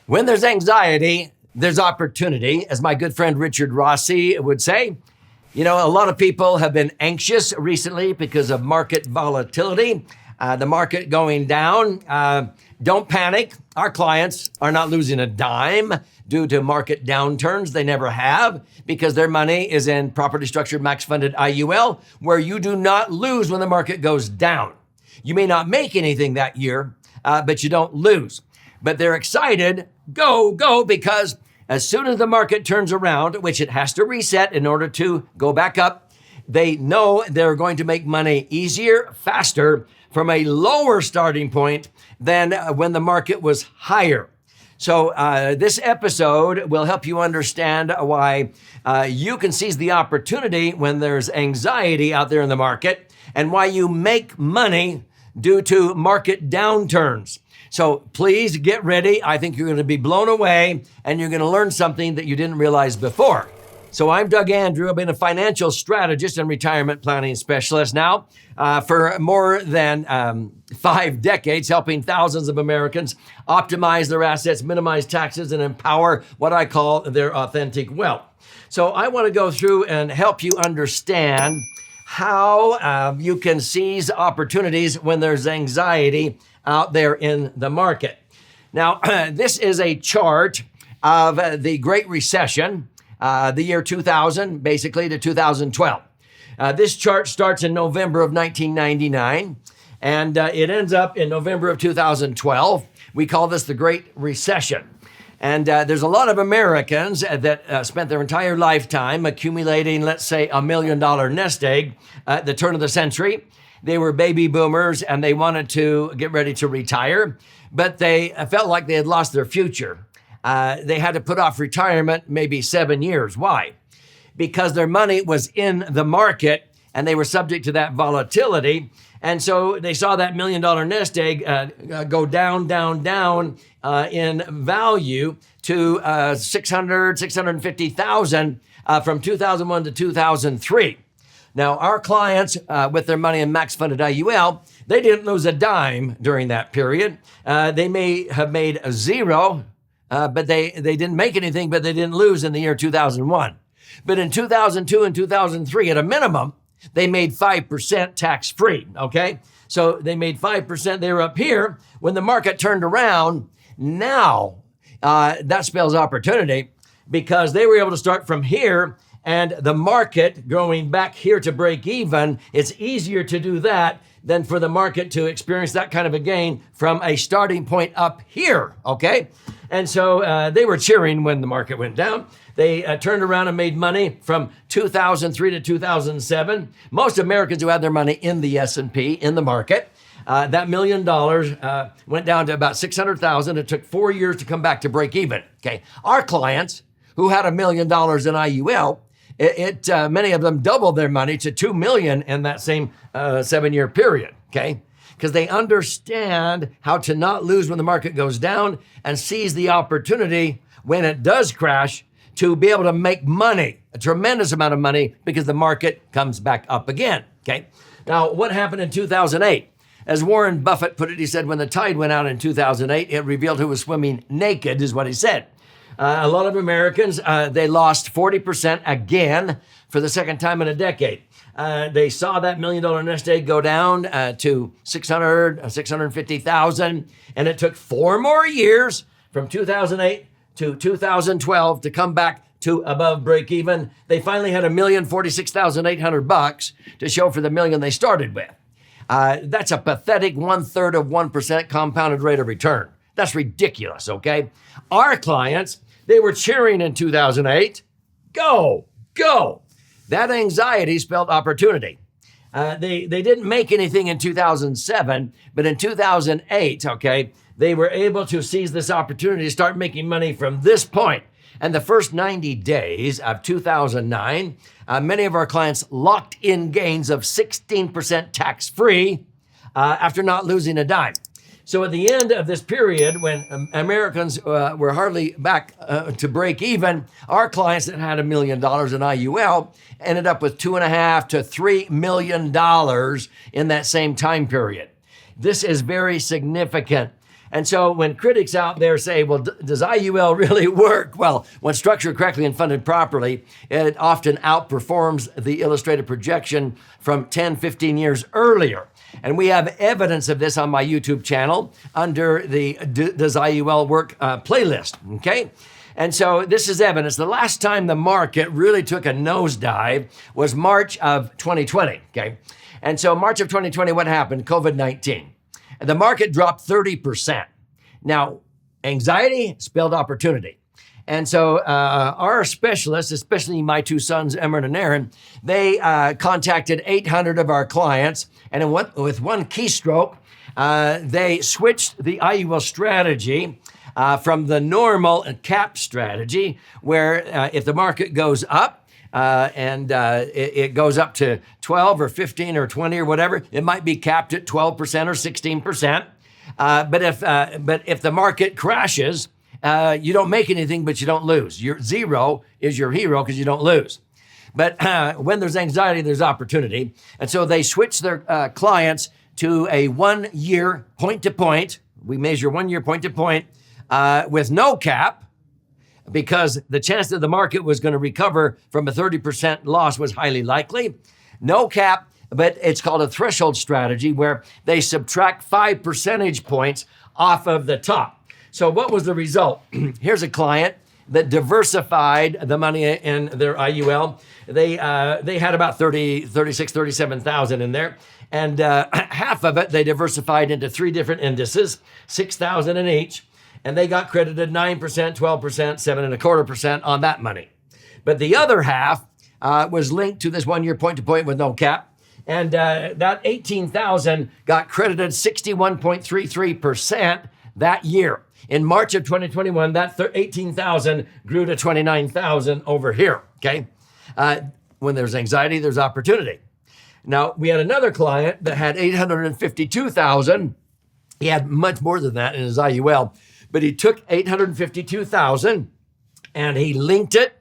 When there's anxiety, there's opportunity, as my good friend Richard Rossi would say. You know, a lot of people have been anxious recently because of market volatility, the market going down. Don't panic. Our clients are not losing a dime due to market downturns. They never have, because their money is in properly structured max funded IUL, where you do not lose when the market goes down. You may not make anything that year, but you don't lose. But they're excited, go, because as soon as the market turns around, which it has to reset in order to go back up, they know they're going to make money easier, faster, from a lower starting point than when the market was higher. So this episode will help you understand why you can seize the opportunity when there's anxiety out there in the market, and why you make money due to market downturns. So please get ready. I think you're going to be blown away, and you're going to learn something that you didn't realize before. So I'm Doug Andrew. I've been a financial strategist and retirement planning specialist now for more than 5 decades, helping thousands of Americans optimize their assets, minimize taxes, and empower what I call their authentic wealth. So I want to go through and help you understand how you can seize opportunities when there's anxiety out there in the market. Now, this is a chart of the Great Recession, the year 2000, basically to 2012. This chart starts in November of 1999, and it ends up in November of 2012. We call this the Great Recession. And there's a lot of Americans that spent their entire lifetime accumulating, let's say, $1 million nest egg at the turn of the century. They were baby boomers, and they wanted to get ready to retire, but they felt like they had lost their future. They had to put off retirement maybe 7 years. Why? Because their money was in the market, and they were subject to that volatility. And so they saw that $1 million nest egg go down in value to 650,000 from 2001 to 2003. Now, our clients with their money in max funded IUL, they didn't lose a dime during that period. They may have made a zero, but they didn't make anything, but they didn't lose in the year 2001. But in 2002 and 2003, at a minimum, they made 5% tax-free, okay? So they made 5%. They were up here. When the market turned around, now that spells opportunity, because they were able to start from here, and the market going back here to break even. It's easier to do that than for the market to experience that kind of a gain from a starting point up here, okay? And so they were cheering when the market went down. They turned around and made money from 2003 to 2007. Most Americans who had their money in the S&P, in the market, that $1 million went down to about 600,000. It took 4 years to come back to break even, okay? Our clients who had $1 million in IUL, many of them doubled their money to $2 million in that same 7-year period, okay? Because they understand how to not lose when the market goes down, and seize the opportunity when it does crash to be able to make money, a tremendous amount of money, because the market comes back up again, okay? Now, what happened in 2008? As Warren Buffett put it, he said, when the tide went out in 2008, it revealed who was swimming naked, is what he said. A lot of Americans, they lost 40% again for the second time in a decade. They saw that $1 million nest egg go down to 650,000, and it took 4 more years from 2008 to 2012 to come back to above break even. They finally had $1,046,800 to show for the million they started with. That's a pathetic 1/3 of 1% compounded rate of return. That's ridiculous, okay? Our clients, they were cheering in 2008. Go. That anxiety spelled opportunity. They didn't make anything in 2007, but in 2008, okay, they were able to seize this opportunity to start making money from this point. And the first 90 days of 2009, many of our clients locked in gains of 16% tax-free after not losing a dime. So at the end of this period, when Americans were hardly back to break even, our clients that had $1 million in IUL ended up with $2.5 to $3 million in that same time period. This is very significant. And so when critics out there say, well, does IUL really work? Well, when structured correctly and funded properly, it often outperforms the illustrated projection from 10, 15 years earlier. And we have evidence of this on my YouTube channel under the Does IUL Work playlist, okay? And so this is evidence. The last time the market really took a nosedive was March of 2020, okay? And so March of 2020, what happened? COVID-19. The market dropped 30%. Now, anxiety spelled opportunity. And so our specialists, especially my two sons, Emmer and Aaron, they contacted 800 of our clients. And with one keystroke, they switched the IUL strategy from the normal cap strategy, where if the market goes up, it goes up to 12 or 15 or 20 or whatever, it might be capped at 12% or 16%. But if the market crashes, you don't make anything, but you don't lose. Your zero is your hero because you don't lose. But when there's anxiety, there's opportunity. And so they switch their clients to a 1 year point to point. We measure 1 year point to point with no cap, because the chance that the market was going to recover from a 30% loss was highly likely. No cap, but it's called a threshold strategy, where they subtract 5 percentage points off of the top. So what was the result? Here's a client that diversified the money in their IUL. They had about 37,000 in there. And half of it, they diversified into 3 different indices, 6,000 in each. And they got credited 9%, 12%, 7.25% on that money. But the other half was linked to this 1 year point to point with no cap. And that 18,000 got credited 61.33% that year. In March of 2021, that 18,000 grew to 29,000 over here, okay? When there's anxiety, there's opportunity. Now, we had another client that had 852,000. He had much more than that in his IUL. But he took 852,000 and he linked it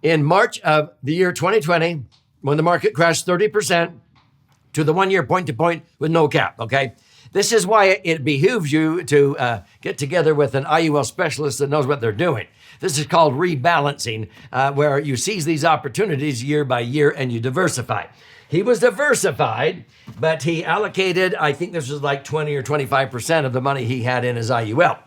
in March of the year 2020, when the market crashed 30%, to the 1 year point to point with no cap, okay? This is why it behooves you to get together with an IUL specialist that knows what they're doing. This is called rebalancing, where you seize these opportunities year by year and you diversify. He was diversified, but he allocated, I think this was like 20 or 25% of the money he had in his IUL.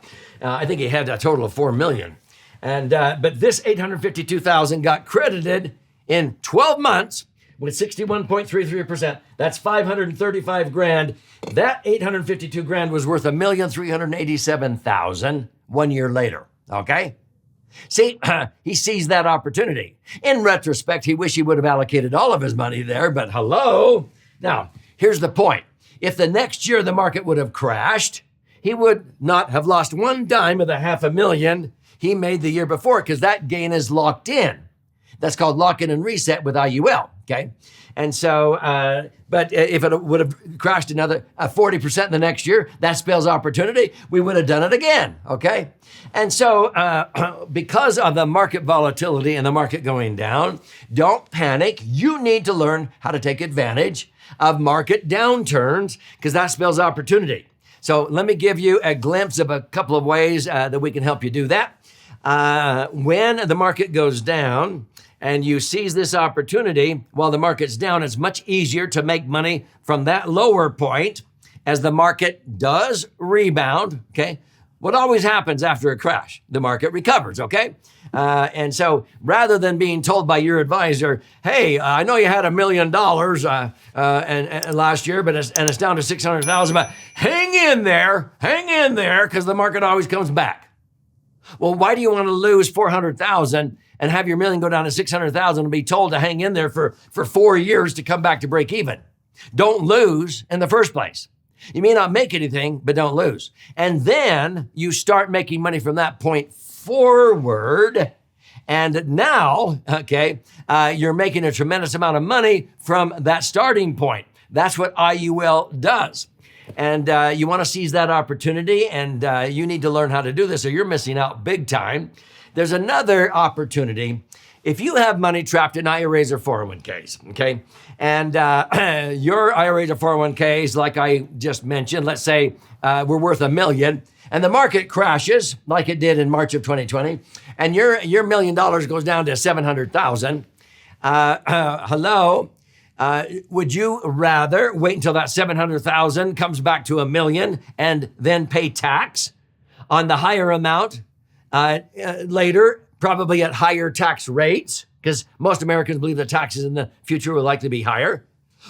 I think he had a total of 4 million. And but this 852,000 got credited in 12 months with 61.33%. That's 535 grand. That 852 grand was worth 1,387,000 1 year later. Okay? See, he seized that opportunity. In retrospect, he wished he would have allocated all of his money there, but hello. Now, here's the point. If the next year the market would have crashed, he would not have lost one dime of the $500,000 he made the year before, because that gain is locked in. That's called lock in and reset with IUL, okay? And so, but if it would have crashed another 40% the next year, that spells opportunity. We would have done it again, okay? And so because of the market volatility and the market going down, don't panic. You need to learn how to take advantage of market downturns, because that spells opportunity. So let me give you a glimpse of a couple of ways that we can help you do that. When the market goes down and you seize this opportunity while the market's down, it's much easier to make money from that lower point as the market does rebound, okay? What always happens after a crash? The market recovers, okay? And so rather than being told by your advisor, hey, I know you had $1 million and last year, but it's down to 600,000, but hang in there, because the market always comes back. Well, why do you want to lose 400,000 and have your million go down to 600,000 and be told to hang in there for 4 years to come back to break even? Don't lose in the first place. You may not make anything, but don't lose. And then you start making money from that point forward. And now, okay, you're making a tremendous amount of money from that starting point. That's what IUL does. And you want to seize that opportunity, and you need to learn how to do this, or you're missing out big time. There's another opportunity. If you have money trapped in IRAs or 401ks, okay, and your IRAs or 401ks, like I just mentioned, let's say we're worth $1 million, and the market crashes like it did in March of 2020, and your $1 million goes down to 700,000, hello, would you rather wait until that 700,000 comes back to $1 million and then pay tax on the higher amount later, probably at higher tax rates, because most Americans believe that taxes in the future will likely be higher?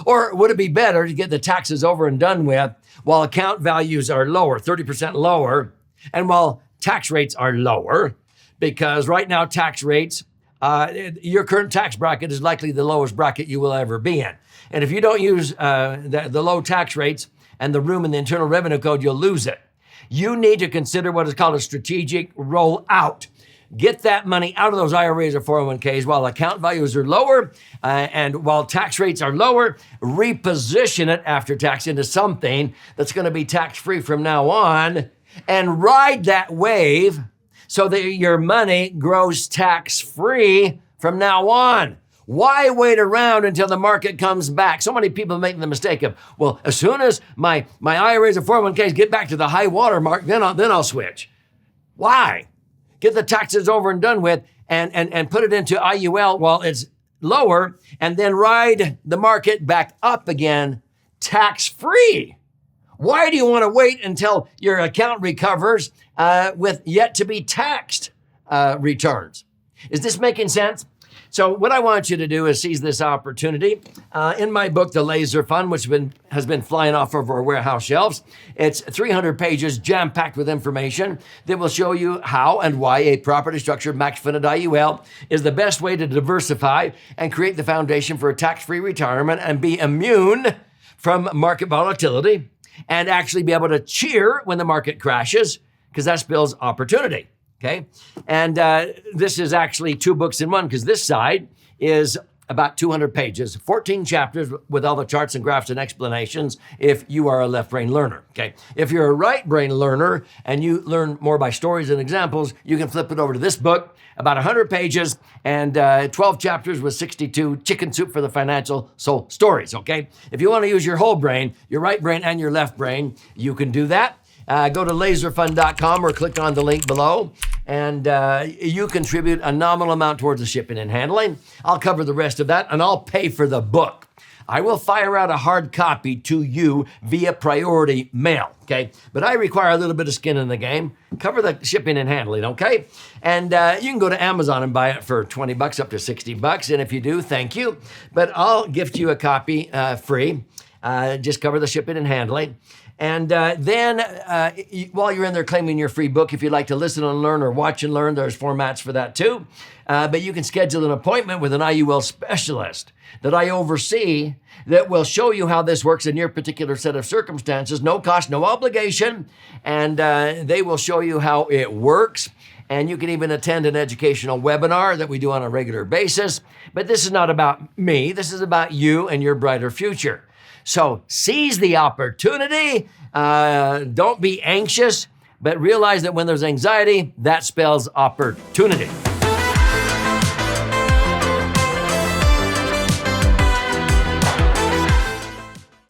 Or would it be better to get the taxes over and done with while account values are lower, 30% lower, and while tax rates are lower? Because right now, tax rates, your current tax bracket is likely the lowest bracket you will ever be in. And if you don't use the low tax rates and the room in the Internal Revenue Code, you'll lose it. You need to consider what is called a strategic rollout. Get that money out of those IRAs or 401ks while account values are lower and while tax rates are lower. Reposition it after tax into something that's going to be tax-free from now on, and ride that wave so that your money grows tax-free from now on. Why wait around until the market comes back? So many people make the mistake of, well, as soon as my IRAs or 401ks get back to the high water mark, then I'll switch. Why? Get the taxes over and done with and put it into IUL while it's lower, and then ride the market back up again tax-free. Why do you want to wait until your account recovers with yet to be taxed returns? Is this making sense? So what I want you to do is seize this opportunity. In my book, The L.A.S.E.R Fund, which has been flying off of our warehouse shelves, it's 300 pages jam-packed with information that will show you how and why a properly structured max-funded IUL is the best way to diversify and create the foundation for a tax-free retirement and be immune from market volatility and actually be able to cheer when the market crashes, because that spells opportunity. Okay. And this is actually 2 books in one, because this side is about 200 pages, 14 chapters with all the charts and graphs and explanations if you are a left brain learner. Okay. If you're a right brain learner and you learn more by stories and examples, you can flip it over to this book, about 100 pages and 12 chapters with 62 chicken soup for the financial soul stories. Okay. If you want to use your whole brain, your right brain and your left brain, you can do that. Go to laserfund.com or click on the link below, and you contribute a nominal amount towards the shipping and handling. I'll cover the rest of that, and I'll pay for the book. I will fire out a hard copy to you via priority mail, okay? But I require a little bit of skin in the game. Cover the shipping and handling, okay? And you can go to Amazon and buy it for $20 up to $60. And if you do, thank you. But I'll gift you a copy free. Just cover the shipping and handling. And then while you're in there claiming your free book, if you'd like to listen and learn or watch and learn, there's formats for that too. But you can schedule an appointment with an IUL specialist that I oversee that will show you how this works in your particular set of circumstances. No cost, no obligation. And they will show you how it works. And you can even attend an educational webinar that we do on a regular basis. But this is not about me. This is about you and your brighter future. So seize the opportunity. Don't be anxious, but realize that when there's anxiety, that spells opportunity.